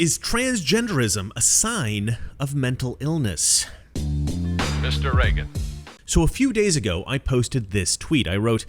Is transgenderism a sign of mental illness? Mr. Reagan. So a few days ago, I posted this tweet. I wrote,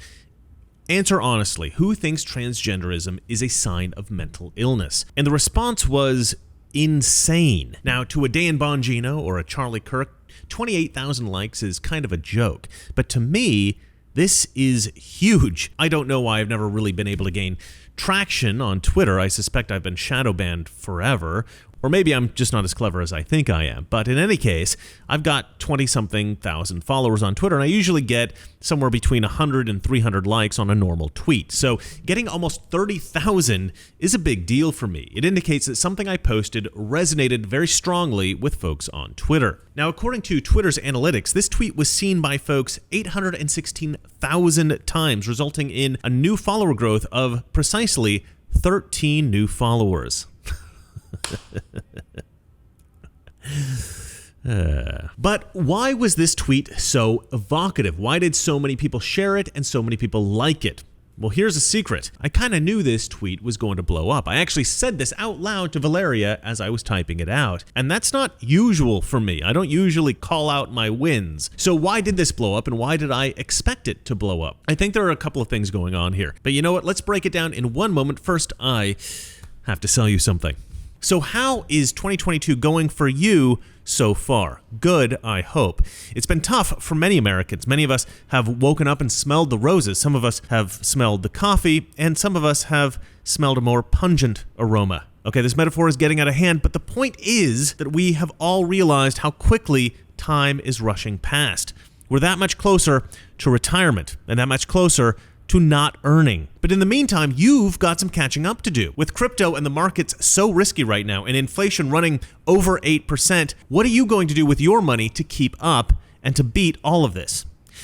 "Answer honestly, who thinks transgenderism is a sign of mental illness?" And the response was insane. Now, to a Dan Bongino or a Charlie Kirk, 28,000 likes is kind of a joke. But to me, this is huge. I don't know why I've never really been able to gain traction on Twitter. I suspect I've been shadow banned forever. Or maybe I'm just not as clever as I think I am. But in any case, I've got 20-something thousand followers on Twitter, and I usually get somewhere between 100 and 300 likes on a normal tweet. So getting almost 30,000 is a big deal for me. It indicates that something I posted resonated very strongly with folks on Twitter. Now, according to Twitter's analytics, this tweet was seen by folks 816,000 times, resulting in a new follower growth of precisely 13 new followers. But why was this tweet so evocative? Why did so many people share it and so many people like it? Well, here's a secret. I kind of knew this tweet was going to blow up. I actually said this out loud to Valeria as I was typing it out. And that's not usual for me. I don't usually call out my wins. So why did this blow up and why did I expect it to blow up? I think there are a couple of things going on here. But you know what? Let's break it down in one moment. First, I have to sell you something. So how is 2022 going for you so far? Good, I hope. It's been tough for many Americans. Many of us have woken up and smelled the roses. Some of us have smelled the coffee, and some of us have smelled a more pungent aroma. Okay, this metaphor is getting out of hand, but the point is that we have all realized how quickly time is rushing past. We're that much closer to retirement, and that much closer to not earning. But in the meantime, you've got some catching up to do. With crypto and the markets so risky right now and inflation running over 8%, what are you going to do with your money to keep up and to beat all of this?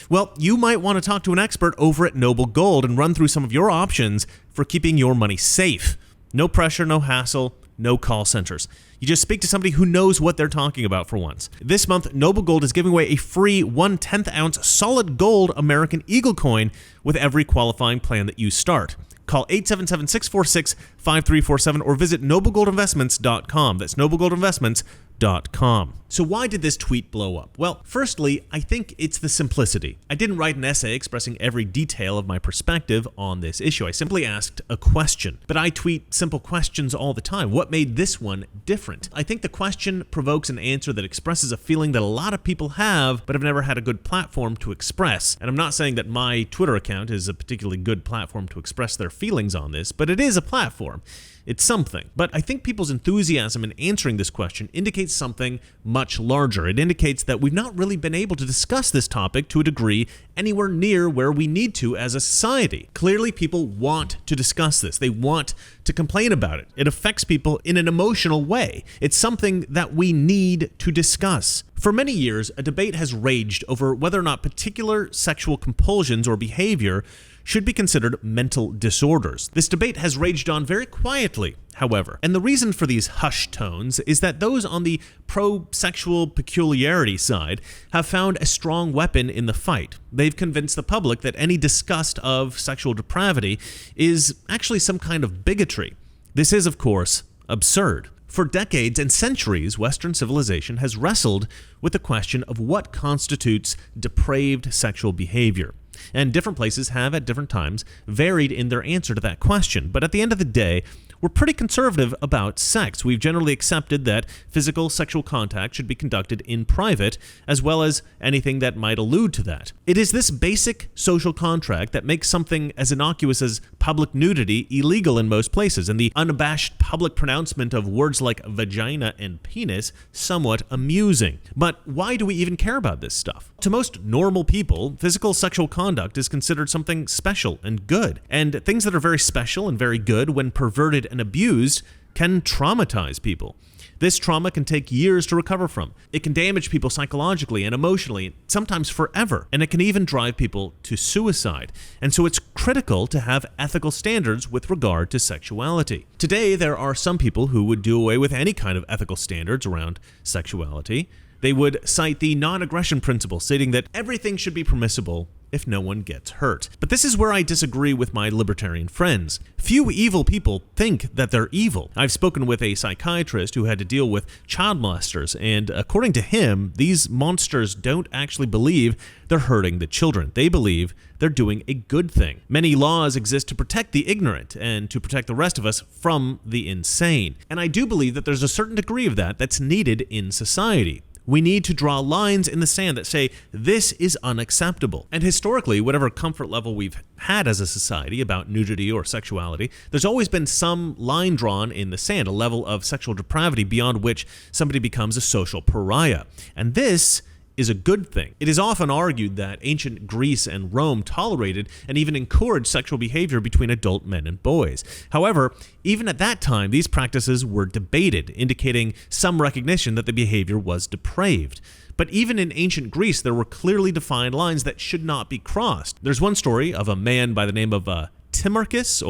Well, you might want to talk to an expert over at Noble Gold and run through some of your options for keeping your money safe. No pressure, no hassle, no call centers. You just speak to somebody who knows what they're talking about for once. This month, Noble Gold is giving away a free 1/10 ounce solid gold American Eagle coin with every qualifying plan that you start. Call 877-646-5347 or visit noblegoldinvestments.com. That's noblegoldinvestments.com. So why did this tweet blow up? Well, firstly, I think it's the simplicity. I didn't write an essay expressing every detail of my perspective on this issue. I simply asked a question. But I tweet simple questions all the time. What made this one different? I think the question provokes an answer that expresses a feeling that a lot of people have, but have never had a good platform to express. And I'm not saying that my Twitter account is a particularly good platform to express their feelings on this, but it is a platform. It's something. But I think people's enthusiasm in answering this question indicates something much larger. It indicates that we've not really been able to discuss this topic to a degree anywhere near where we need to as a society. Clearly, people want to discuss this. They want to complain about it. It affects people in an emotional way. It's something that we need to discuss. For many years, a debate has raged over whether or not particular sexual compulsions or behavior should be considered mental disorders. This debate has raged on very quietly, however. And the reason for these hushed tones is that those on the pro-sexual peculiarity side have found a strong weapon in the fight. They've convinced the public that any disgust of sexual depravity is actually some kind of bigotry. This is, of course, absurd. For decades and centuries, Western civilization has wrestled with the question of what constitutes depraved sexual behavior. And different places have, at different times, varied in their answer to that question. But at the end of the day, we're pretty conservative about sex. We've generally accepted that physical sexual contact should be conducted in private, as well as anything that might allude to that. It is this basic social contract that makes something as innocuous as public nudity illegal in most places, and the unabashed public pronouncement of words like vagina and penis somewhat amusing. But why do we even care about this stuff? To most normal people, physical sexual conduct is considered something special and good. And things that are very special and very good, when perverted and abused, can traumatize people. This trauma can take years to recover from. It can damage people psychologically and emotionally, sometimes forever, and it can even drive people to suicide. And so it's critical to have ethical standards with regard to sexuality. Today, there are some people who would do away with any kind of ethical standards around sexuality. They would cite the non-aggression principle, stating that everything should be permissible if no one gets hurt. But this is where I disagree with my libertarian friends. Few evil people think that they're evil. I've spoken with a psychiatrist who had to deal with child molesters, and according to him, these monsters don't actually believe they're hurting the children. They believe they're doing a good thing. Many laws exist to protect the ignorant and to protect the rest of us from the insane. And I do believe that there's a certain degree of that that's needed in society. We need to draw lines in the sand that say this is unacceptable. And historically, whatever comfort level we've had as a society about nudity or sexuality, there's always been some line drawn in the sand, a level of sexual depravity beyond which somebody becomes a social pariah. And this is a good thing. It is often argued that ancient Greece and Rome tolerated and even encouraged sexual behavior between adult men and boys. However, even at that time, these practices were debated, indicating some recognition that the behavior was depraved. But even in ancient Greece, there were clearly defined lines that should not be crossed. There's one story of a man by the name of Timarchus,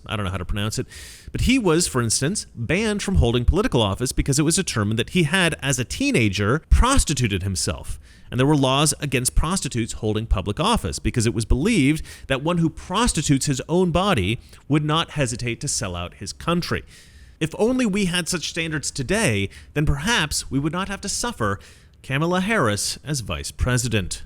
I don't know how to pronounce it, but he was, for instance, banned from holding political office because it was determined that he had, as a teenager, prostituted himself. And there were laws against prostitutes holding public office because it was believed that one who prostitutes his own body would not hesitate to sell out his country. If only we had such standards today, then perhaps we would not have to suffer Kamala Harris as vice president.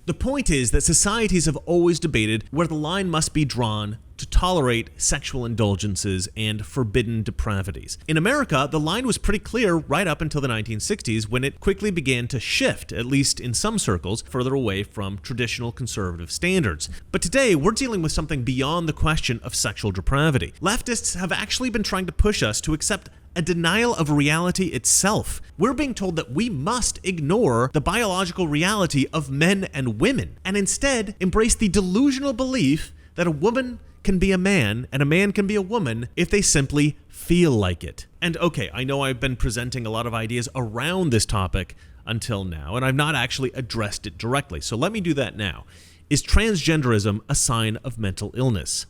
The point is that societies have always debated where the line must be drawn to tolerate sexual indulgences and forbidden depravities. In America, the line was pretty clear right up until the 1960s, when it quickly began to shift, at least in some circles, further away from traditional conservative standards. But today, we're dealing with something beyond the question of sexual depravity. Leftists have actually been trying to push us to accept a denial of reality itself. We're being told that we must ignore the biological reality of men and women, and instead embrace the delusional belief that a woman can be a man and a man can be a woman if they simply feel like it. And okay, I know I've been presenting a lot of ideas around this topic until now, and I've not actually addressed it directly, so let me do that now. Is transgenderism a sign of mental illness?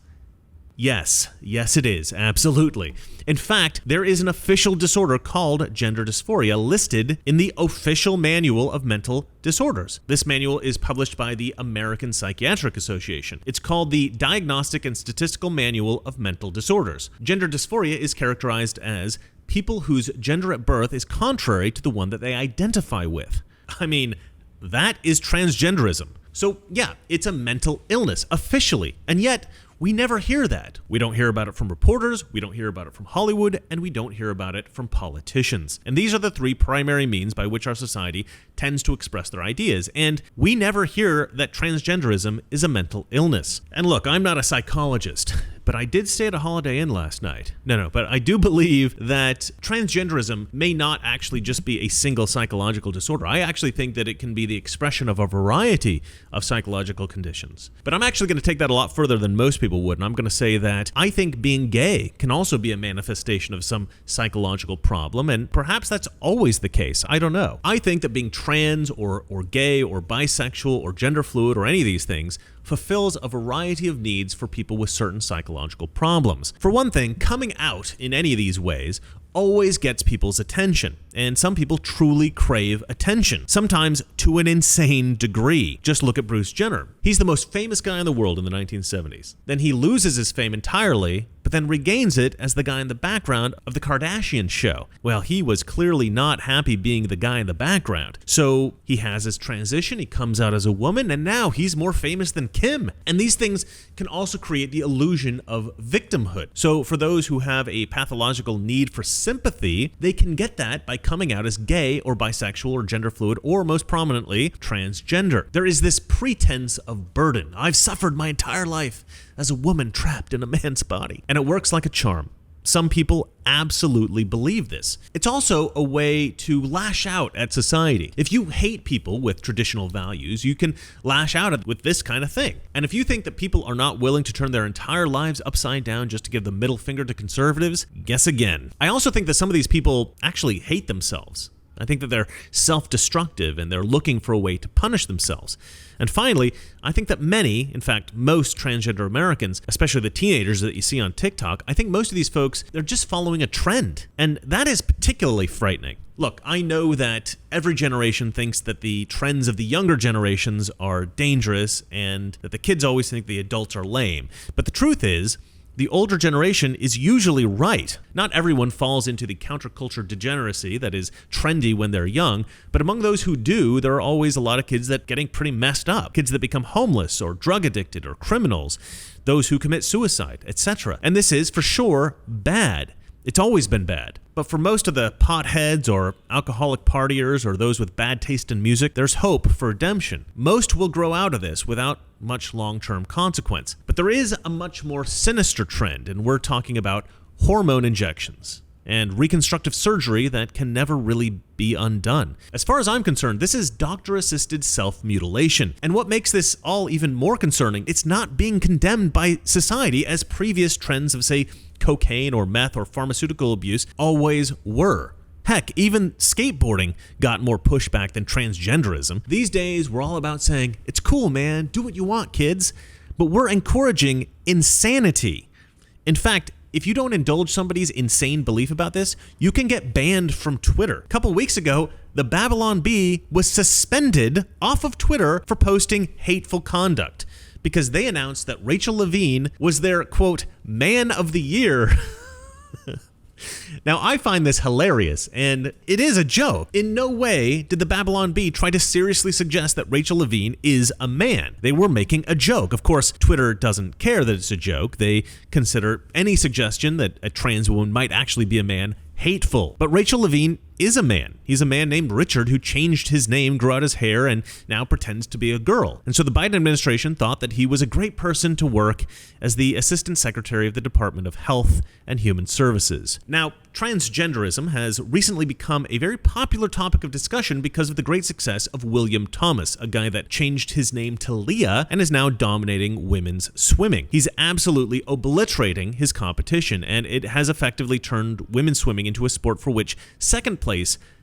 Yes it is, absolutely. In fact, there is an official disorder called gender dysphoria listed in the official manual of mental disorders. This manual is published by the American Psychiatric Association. It's called the Diagnostic and Statistical Manual of Mental Disorders. Gender dysphoria is characterized as people whose gender at birth is contrary to the one that they identify with. I mean, that is transgenderism. So yeah, it's a mental illness, officially, and yet we never hear that. We don't hear about it from reporters, we don't hear about it from Hollywood, and we don't hear about it from politicians. And these are the three primary means by which our society tends to express their ideas, and we never hear that transgenderism is a mental illness. And look, I'm not a psychologist, but I did stay at a Holiday Inn last night. But I do believe that transgenderism may not actually just be a single psychological disorder. I actually think that it can be the expression of a variety of psychological conditions. But I'm actually going to take that a lot further than most people would, and I'm going to say that I think being gay can also be a manifestation of some psychological problem, and perhaps that's always the case. I don't know. I think that being trans or gay or bisexual or gender fluid or any of these things fulfills a variety of needs for people with certain psychological problems. For one thing, coming out in any of these ways always gets people's attention, and some people truly crave attention, sometimes to an insane degree. Just look at Bruce Jenner. He's the most famous guy in the world in the 1970s. Then he loses his fame entirely, but then regains it as the guy in the background of the Kardashian show. Well, he was clearly not happy being the guy in the background. So he has his transition, he comes out as a woman, and now he's more famous than Kim. And these things can also create the illusion of victimhood. So for those who have a pathological need for sympathy, they can get that by coming out as gay or bisexual or gender fluid, or most prominently, transgender. There is this pretense of burden. I've suffered my entire life as a woman trapped in a man's body. And it works like a charm. Some people absolutely believe this. It's also a way to lash out at society. If you hate people with traditional values, you can lash out with this kind of thing. And if you think that people are not willing to turn their entire lives upside down just to give the middle finger to conservatives, guess again. I also think that some of these people actually hate themselves. I think that they're self-destructive and they're looking for a way to punish themselves. And finally, I think that many, in fact, most transgender Americans, especially the teenagers that you see on TikTok, I think most of these folks, they're just following a trend. And that is particularly frightening. Look, I know that every generation thinks that the trends of the younger generations are dangerous and that the kids always think the adults are lame. But the truth is, the older generation is usually right. Not everyone falls into the counterculture degeneracy that is trendy when they're young, but among those who do, there are always a lot of kids that are getting pretty messed up. Kids that become homeless or drug addicted or criminals, those who commit suicide, etc. And this is, for sure, bad. It's always been bad. But for most of the potheads or alcoholic partiers or those with bad taste in music, there's hope for redemption. Most will grow out of this without much long-term consequence. But there is a much more sinister trend, and we're talking about hormone injections and reconstructive surgery that can never really be undone. As far as I'm concerned, this is doctor-assisted self-mutilation. And what makes this all even more concerning, it's not being condemned by society as previous trends of, say, cocaine or meth or pharmaceutical abuse always were. Heck, even skateboarding got more pushback than transgenderism. These days, we're all about saying, it's cool, man, do what you want, kids. But we're encouraging insanity. In fact, if you don't indulge somebody's insane belief about this, you can get banned from Twitter. A couple weeks ago, the Babylon Bee was suspended off of Twitter for posting hateful conduct because they announced that Rachel Levine was their, quote, Man of the Year. Now, I find this hilarious, and it is a joke. In no way did the Babylon Bee try to seriously suggest that Rachel Levine is a man. They were making a joke. Of course, Twitter doesn't care that it's a joke. They consider any suggestion that a trans woman might actually be a man hateful. But Rachel Levine is a man. He's a man named Richard who changed his name, grew out his hair, and now pretends to be a girl. And so the Biden administration thought that he was a great person to work as the Assistant Secretary of the Department of Health and Human Services. Now, transgenderism has recently become a very popular topic of discussion because of the great success of William Thomas, a guy that changed his name to Leah and is now dominating women's swimming. He's absolutely obliterating his competition, and it has effectively turned women's swimming into a sport for which second place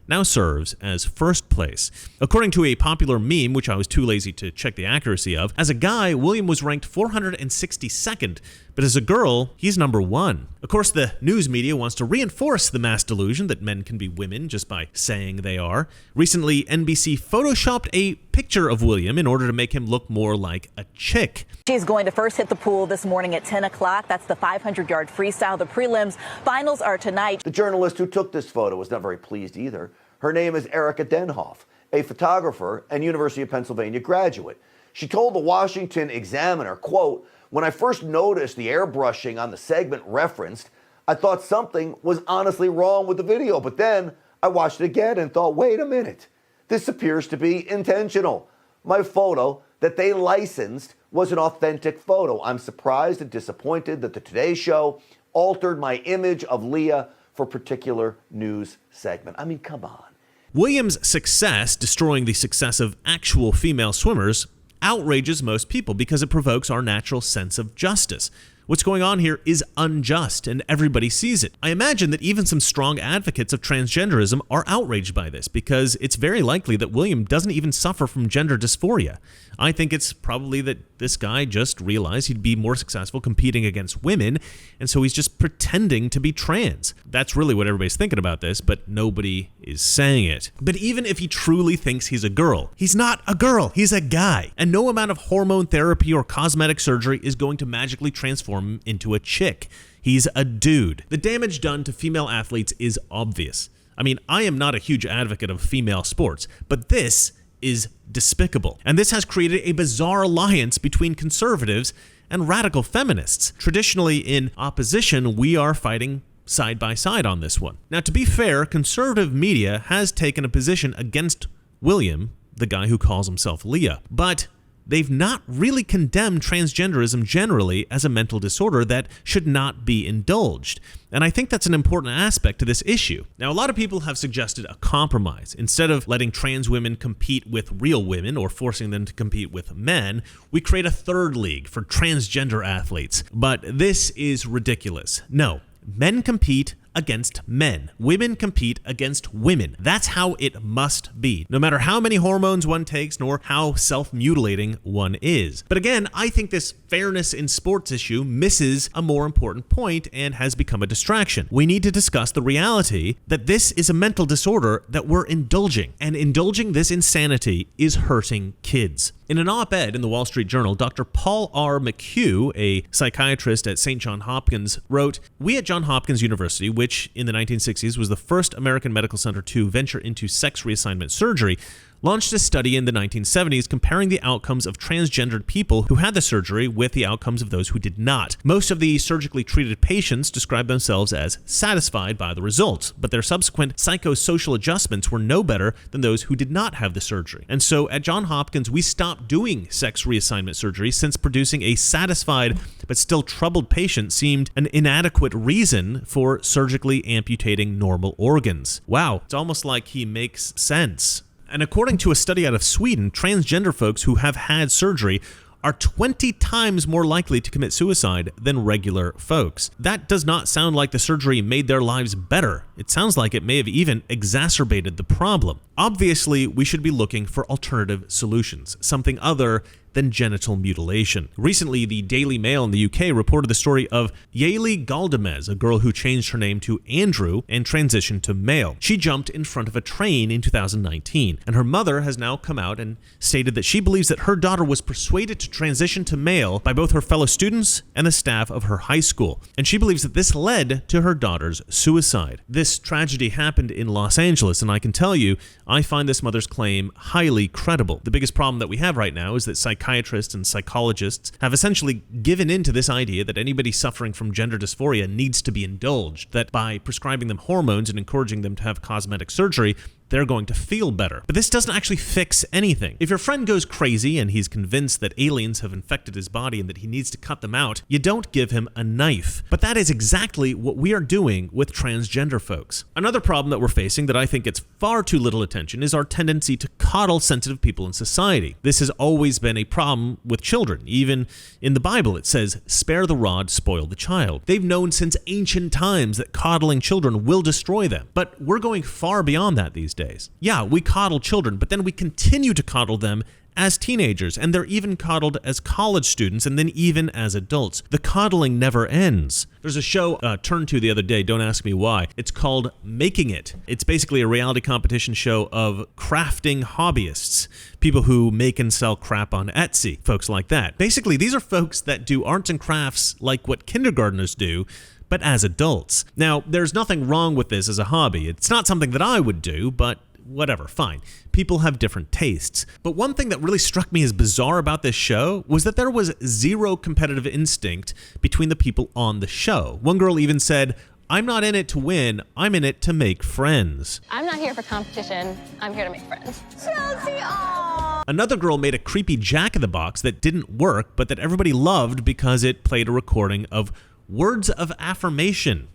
now serves as first place. According to a popular meme, which I was too lazy to check the accuracy of, as a guy, William was ranked 462nd, but as a girl, he's number 1. Of course, the news media wants to reinforce the mass delusion that men can be women just by saying they are. Recently, NBC photoshopped a picture of William in order to make him look more like a chick. She's going to first hit the pool this morning at 10 o'clock. That's the 500-yard freestyle. The prelims finals are tonight. The journalist who took this photo was not very pleased either. Her name is Erica Denhoff, a photographer and University of Pennsylvania graduate. She told the Washington Examiner, quote, "When I first noticed the airbrushing on the segment referenced, I thought something was honestly wrong with the video. But then I watched it again and thought, wait a minute, this appears to be intentional. My photo that they licensed was an authentic photo. I'm surprised and disappointed that the Today Show altered my image of Leah for a particular news segment." I mean, come on. William's success, destroying the success of actual female swimmers, outrages most people because it provokes our natural sense of justice. What's going on here is unjust, and everybody sees it. I imagine that even some strong advocates of transgenderism are outraged by this because it's very likely that William doesn't even suffer from gender dysphoria. I think it's probably that this guy just realized he'd be more successful competing against women, and so he's just pretending to be trans. That's really what everybody's thinking about this, but nobody is saying it. But even if he truly thinks he's a girl, he's not a girl, he's a guy. And no amount of hormone therapy or cosmetic surgery is going to magically transform him into a chick. He's a dude. The damage done to female athletes is obvious. I mean, I am not a huge advocate of female sports, but this is despicable. And this has created a bizarre alliance between conservatives and radical feminists. Traditionally, in opposition, we are fighting side by side on this one. Now, to be fair, conservative media has taken a position against William, the guy who calls himself Leah, but they've not really condemned transgenderism generally as a mental disorder that should not be indulged. And I think that's an important aspect to this issue. Now, a lot of people have suggested a compromise. Instead of letting trans women compete with real women or forcing them to compete with men, we create a third league for transgender athletes. But this is ridiculous. No, men compete against men. Women compete against women. That's how it must be, no matter how many hormones one takes, nor how self-mutilating one is. But again, I think this fairness in sports issue misses a more important point and has become a distraction. We need to discuss the reality that this is a mental disorder that we're indulging, and indulging this insanity is hurting kids. In an op-ed in the Wall Street Journal, Dr. Paul R. McHugh, a psychiatrist at St. Johns Hopkins, wrote, "We at Johns Hopkins University, which in the 1960s was the first American medical center to venture into sex reassignment surgery, launched a study in the 1970s comparing the outcomes of transgendered people who had the surgery with the outcomes of those who did not. Most of the surgically treated patients described themselves as satisfied by the results, but their subsequent psychosocial adjustments were no better than those who did not have the surgery. And so at Johns Hopkins, we stopped doing sex reassignment surgery since producing a satisfied but still troubled patient seemed an inadequate reason for surgically amputating normal organs." Wow, it's almost like he makes sense. And according to a study out of Sweden, transgender folks who have had surgery are 20 times more likely to commit suicide than regular folks. That does not sound like the surgery made their lives better. It sounds like it may have even exacerbated the problem. Obviously, we should be looking for alternative solutions, something other than genital mutilation. Recently, the Daily Mail in the UK reported the story of Yaeli Galdamez, a girl who changed her name to Andrew and transitioned to male. She jumped in front of a train in 2019, and her mother has now come out and stated that she believes that her daughter was persuaded to transition to male by both her fellow students and the staff of her high school, and she believes that this led to her daughter's suicide. This tragedy happened in Los Angeles, and I can tell you, I find this mother's claim highly credible. The biggest problem that we have right now is that psychiatrists and psychologists have essentially given in to this idea that anybody suffering from gender dysphoria needs to be indulged, that by prescribing them hormones and encouraging them to have cosmetic surgery, they're going to feel better. But this doesn't actually fix anything. If your friend goes crazy and he's convinced that aliens have infected his body and that he needs to cut them out, you don't give him a knife. But that is exactly what we are doing with transgender folks. Another problem that we're facing that I think gets far too little attention is our tendency to coddle sensitive people in society. This has always been a problem with children. Even in the Bible, it says, "Spare the rod, spoil the child." They've known since ancient times that coddling children will destroy them. But we're going far beyond that these days. Yeah, we coddle children, but then we continue to coddle them as teenagers, and they're even coddled as college students, and then even as adults. The coddling never ends. There's a show turned to the other day, don't ask me why. It's called Making It. It's basically a reality competition show of crafting hobbyists, people who make and sell crap on Etsy, folks like that. Basically, these are folks that do arts and crafts like what kindergartners do, but as adults. Now, there's nothing wrong with this as a hobby. It's not something that I would do, but whatever, fine. People have different tastes. But one thing that really struck me as bizarre about this show was that there was zero competitive instinct between the people on the show. One girl even said, "I'm not in it to win, I'm in it to make friends." I'm not here for competition, I'm here to make friends. Chelsea, aww. Another girl made a creepy Jack-in-the-Box that didn't work, but that everybody loved because it played a recording of words of affirmation.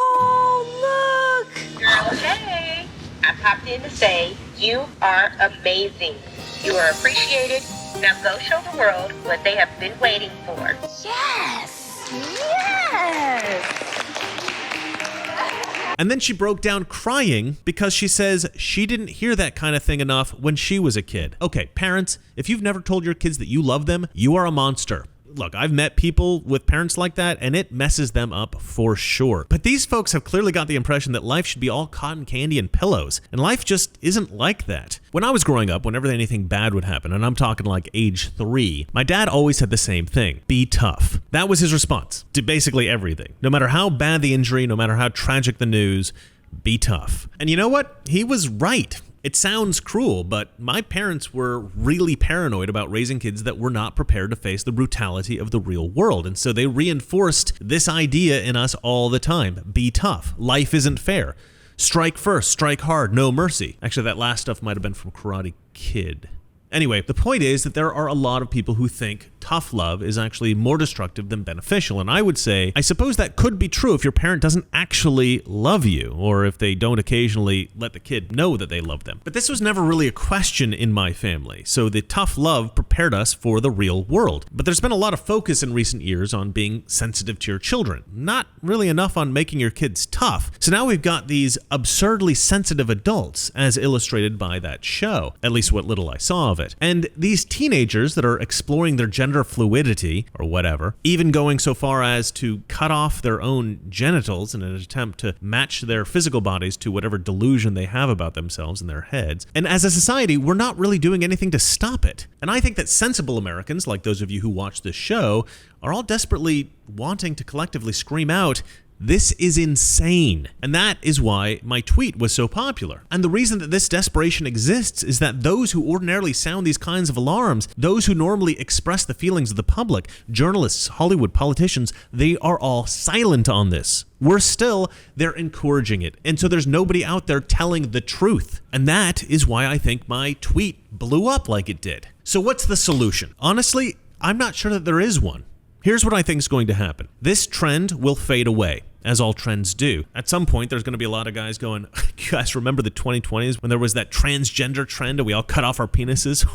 Oh, look. Girl, hey, I popped in to say you are amazing. You are appreciated. Now go show the world what they have been waiting for. Yes. Yes. And then she broke down crying because she says she didn't hear that kind of thing enough when she was a kid. Okay, parents, if you've never told your kids that you love them, you are a monster. Look, I've met people with parents like that, and it messes them up for sure. But these folks have clearly got the impression that life should be all cotton candy and pillows, and life just isn't like that. When I was growing up, whenever anything bad would happen, and I'm talking like age 3, my dad always said the same thing: be tough. That was his response to basically everything. No matter how bad the injury, no matter how tragic the news, be tough. And you know what? He was right. It sounds cruel, but my parents were really paranoid about raising kids that were not prepared to face the brutality of the real world. And so they reinforced this idea in us all the time. Be tough. Life isn't fair. Strike first, strike hard, no mercy. Actually, that last stuff might have been from Karate Kid. Anyway, the point is that there are a lot of people who think tough love is actually more destructive than beneficial. And I would say, I suppose that could be true if your parent doesn't actually love you, or if they don't occasionally let the kid know that they love them. But this was never really a question in my family. So the tough love prepared us for the real world. But there's been a lot of focus in recent years on being sensitive to your children. Not really enough on making your kids tough. So now we've got these absurdly sensitive adults, as illustrated by that show, at least what little I saw of it. And these teenagers that are exploring their gender fluidity, or whatever, even going so far as to cut off their own genitals in an attempt to match their physical bodies to whatever delusion they have about themselves in their heads. And as a society, we're not really doing anything to stop it. And I think that sensible Americans, like those of you who watch this show, are all desperately wanting to collectively scream out, "This is insane." And that is why my tweet was so popular. And the reason that this desperation exists is that those who ordinarily sound these kinds of alarms, those who normally express the feelings of the public, journalists, Hollywood, politicians, they are all silent on this. Worse still, they're encouraging it. And so there's nobody out there telling the truth. And that is why I think my tweet blew up like it did. So what's the solution? Honestly, I'm not sure that there is one. Here's what I think is going to happen. This trend will fade away, as all trends do. At some point, there's going to be a lot of guys going, "You guys remember the 2020s when there was that transgender trend and we all cut off our penises?"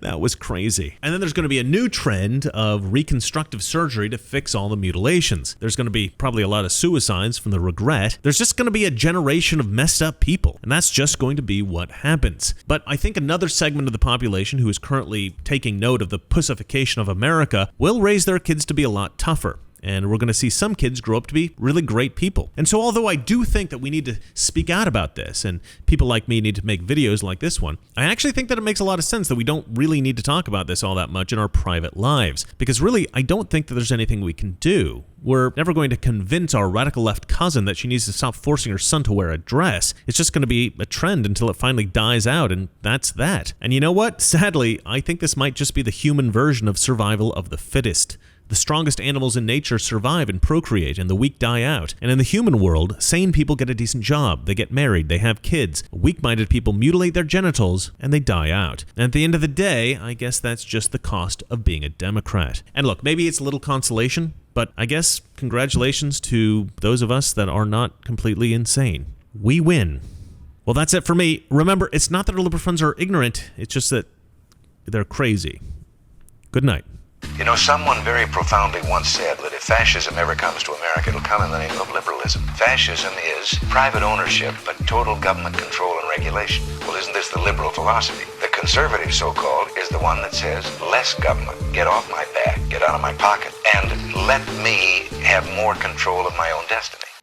That was crazy. And then there's going to be a new trend of reconstructive surgery to fix all the mutilations. There's going to be probably a lot of suicides from the regret. There's just going to be a generation of messed up people, and that's just going to be what happens. But I think another segment of the population who is currently taking note of the pussification of America will raise their kids to be a lot tougher. And we're going to see some kids grow up to be really great people. And so although I do think that we need to speak out about this, and people like me need to make videos like this one, I actually think that it makes a lot of sense that we don't really need to talk about this all that much in our private lives. Because really, I don't think that there's anything we can do. We're never going to convince our radical left cousin that she needs to stop forcing her son to wear a dress. It's just going to be a trend until it finally dies out, and that's that. And you know what? Sadly, I think this might just be the human version of survival of the fittest. The strongest animals in nature survive and procreate, and the weak die out. And in the human world, sane people get a decent job, they get married, they have kids. Weak-minded people mutilate their genitals, and they die out. And at the end of the day, I guess that's just the cost of being a Democrat. And look, maybe it's a little consolation, but I guess congratulations to those of us that are not completely insane. We win. Well, that's it for me. Remember, it's not that our liberal friends are ignorant, it's just that they're crazy. Good night. You know, someone very profoundly once said that if fascism ever comes to America, it'll come in the name of liberalism. Fascism is private ownership, but total government control and regulation. Well, isn't this the liberal philosophy? The conservative, so-called, is the one that says, less government, get off my back, get out of my pocket, and let me have more control of my own destiny.